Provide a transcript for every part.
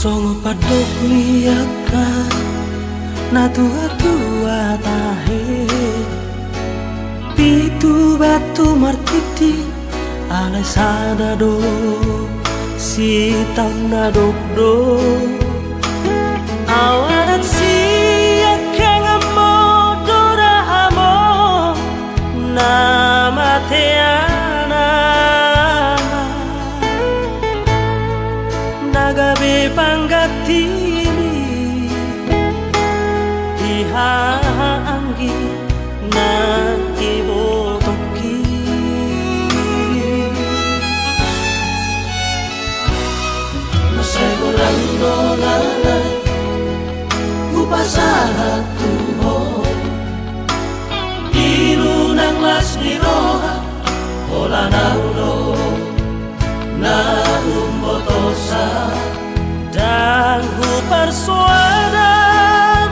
Songo padok liaka na tua-tua tahe pitu batu martiti alai sada do si tau na dok do awarat si akang amo dora amo na mateana nagabe panggatini ihaanggi na ibotoki masay bulan dolala upasara tuho inunang las ni roha ola naulo na umbotosa dan persuada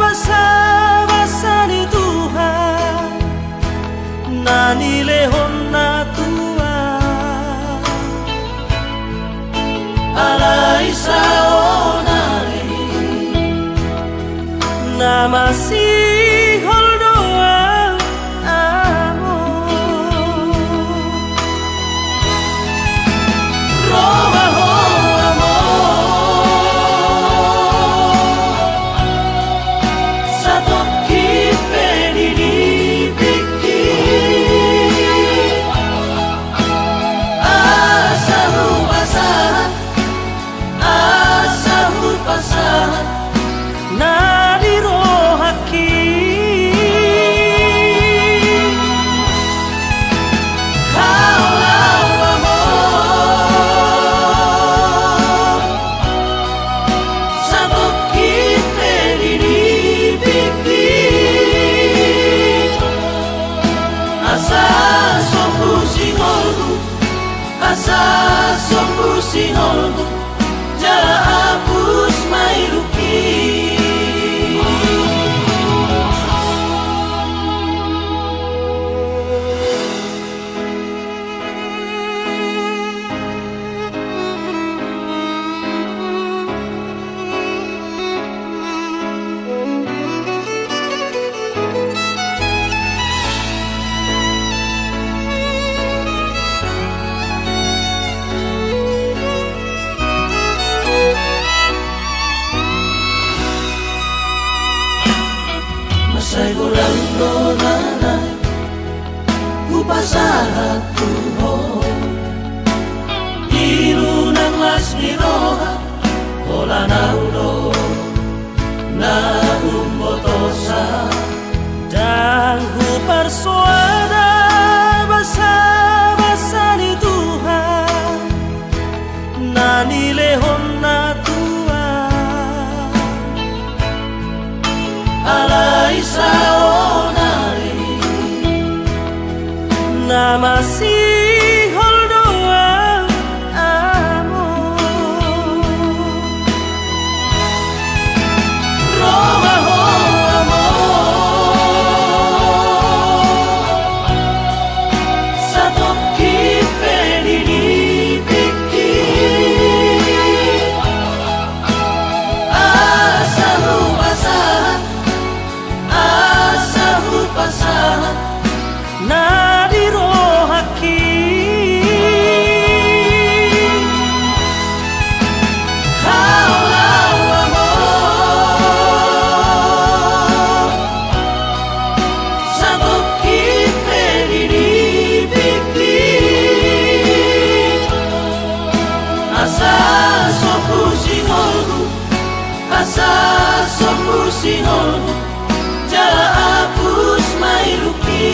basa-basa ni Tuhan nani lehon na tua alai saonari na masih holdoa amo Roma ho amo satu kipe di biki asahu pasahan na dirohaki kaulau amo satu kipe di biki asa sombu sinolgu asa sombu sinolgu jala hapus mailuki masay bulan dolala upasara tuho inunang las ni roha ola naulo na umbotosa dan persuada basa-basa ni Tuhan nani lehon na tua alai saonari na masih holdoa amo Roma ho amo satu kipe di biki asahu pasahan na dirohaki kaulau amo satu kipe di biki asa sombu sinolgu asa sombu sinolgu jala hapus mailuki